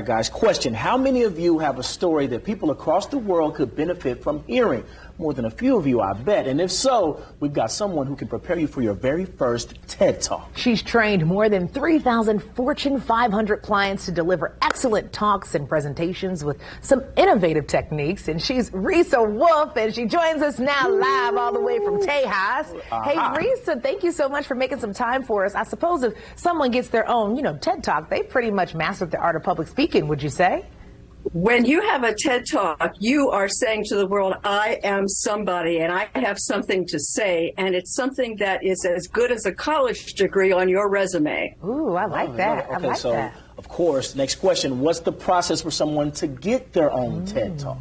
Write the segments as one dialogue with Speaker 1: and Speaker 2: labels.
Speaker 1: Guys, question: how many of you have a story that people across the world could benefit from hearing? More than a few of you, I bet. And if so, we've got someone who can prepare you for your very first TED Talk.
Speaker 2: She's trained more than 3,000 Fortune 500 clients to deliver excellent talks and presentations with some innovative techniques. And she's Risa Wolf, and she joins us now live all the way from Tejas. Hey, Risa, thank you so much for making some time for us. I suppose if someone gets their own, TED Talk, they pretty much mastered the art of public speaking, would you say?
Speaker 3: When you have a TED Talk, you are saying to the world, I am somebody and I have something to say, and it's something that is as good as a college degree on your resume.
Speaker 2: Ooh, I like that.
Speaker 1: Okay,
Speaker 2: I like that.
Speaker 1: Of course, next question, what's the process for someone to get their own TED Talk?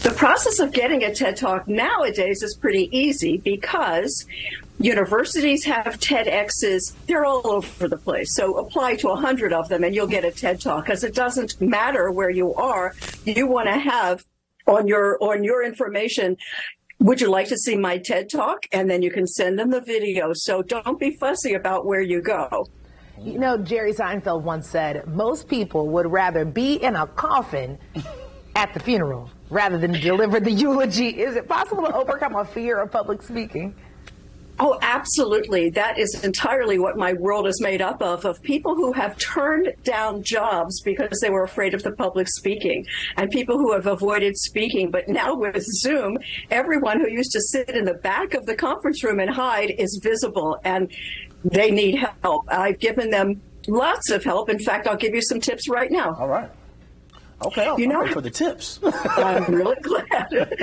Speaker 3: The process of getting a TED Talk nowadays is pretty easy because universities have TEDx's. They're all over the place. So apply to 100 of them and you'll get a TED Talk, because it doesn't matter where you are. You want to have on your information, would you like to see my TED Talk? And then you can send them the video. So don't be fussy about where you go.
Speaker 2: Jerry Seinfeld once said, most people would rather be in a coffin at the funeral rather than deliver the eulogy. Is it possible to overcome a fear of public speaking?
Speaker 3: Oh, absolutely. That is entirely what my world is made up of people who have turned down jobs because they were afraid of the public speaking, and people who have avoided speaking. But now with Zoom, everyone who used to sit in the back of the conference room and hide is visible, and they need help. I've given them lots of help. In fact, I'll give you some tips right now.
Speaker 1: All right. Okay, I'll wait for the tips.
Speaker 3: I'm really glad.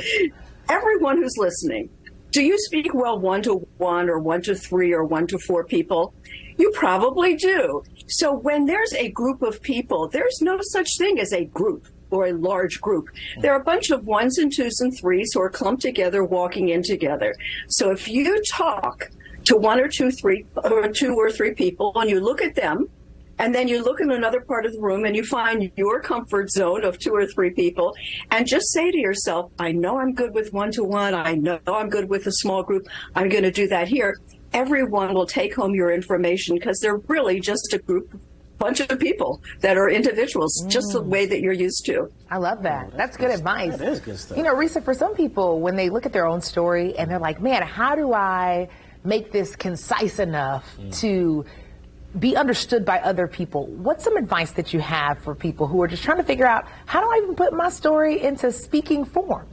Speaker 3: Everyone who's listening, do you speak well 1-to-1 or 1-to-3 or 1-to-4 people? You probably do. So when there's a group of people, there's no such thing as a group or a large group. There are a bunch of 1s and 2s and 3s who are clumped together, walking in together. So if you talk to 1 or 2 or 3 people and you look at them, and then you look in another part of the room and you find your comfort zone of 2 or 3 people, and just say to yourself, I know I'm good with 1-to-1. I know I'm good with a small group. I'm going to do that here. Everyone will take home your information, because they're really just a bunch of people that are individuals, just the way that you're used to.
Speaker 2: I love that. That's good advice.
Speaker 1: That is good stuff.
Speaker 2: Risa, for some people, when they look at their own story and they're like, man, how do I make this concise enough to be understood by other people? What's some advice that you have for people who are just trying to figure out, how do I even put my story into speaking form?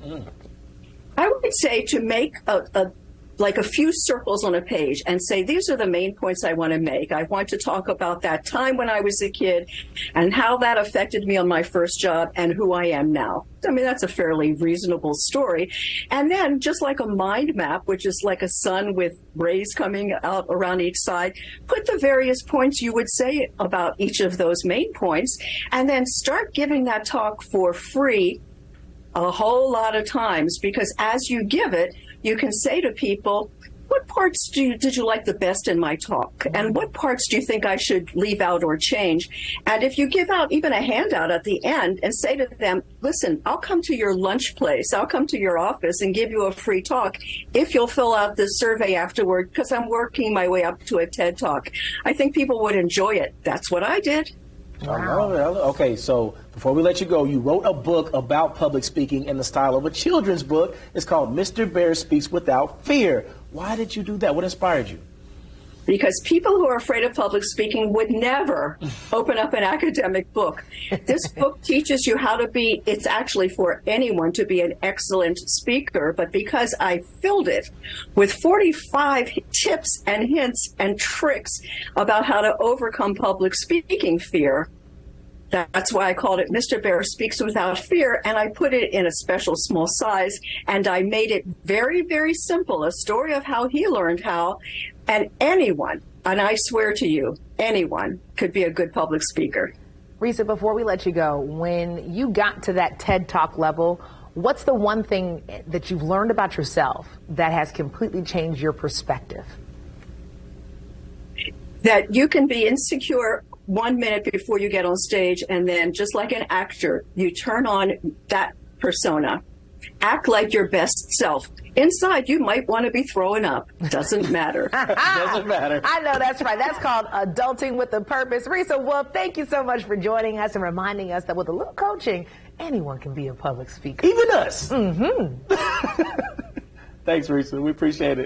Speaker 3: I would say to make a few circles on a page and say, these are the main points I want to make. I want to talk about that time when I was a kid and how that affected me on my first job and who I am now. I mean, that's a fairly reasonable story. And then just like a mind map, which is like a sun with rays coming out around each side, put the various points you would say about each of those main points, and then start giving that talk for free a whole lot of times, because as you give it, you can say to people, what parts did you like the best in my talk? And what parts do you think I should leave out or change? And if you give out even a handout at the end and say to them, listen, I'll come to your lunch place, I'll come to your office and give you a free talk if you'll fill out this survey afterward, because I'm working my way up to a TED Talk. I think people would enjoy it. That's what I did.
Speaker 1: Wow. Okay, so before we let you go, you wrote a book about public speaking in the style of a children's book. It's called Mr. Bear Speaks Without Fear. Why did you do that? What inspired you?
Speaker 3: Because people who are afraid of public speaking would never open up an academic book. This book teaches you how to be, it's actually for anyone to be an excellent speaker, but because I filled it with 45 tips and hints and tricks about how to overcome public speaking fear, that's why I called it Mr. Bear Speaks Without Fear, and I put it in a special small size, and I made it very, very simple, a story of how he learned how, and anyone, and I swear to you, anyone could be a good public speaker.
Speaker 2: Risa, before we let you go, when you got to that TED Talk level, what's the one thing that you've learned about yourself that has completely changed your perspective?
Speaker 3: That you can be insecure 1 minute before you get on stage, and then just like an actor, you turn on that persona Act like your best self. Inside, you might want to be throwing up. Doesn't matter.
Speaker 1: Doesn't matter.
Speaker 2: I know that's right. That's called adulting with a purpose. Risa Wolf, thank you so much for joining us and reminding us that with a little coaching, anyone can be a public speaker.
Speaker 1: Even us. Mm-hmm. Thanks, Risa. We appreciate it.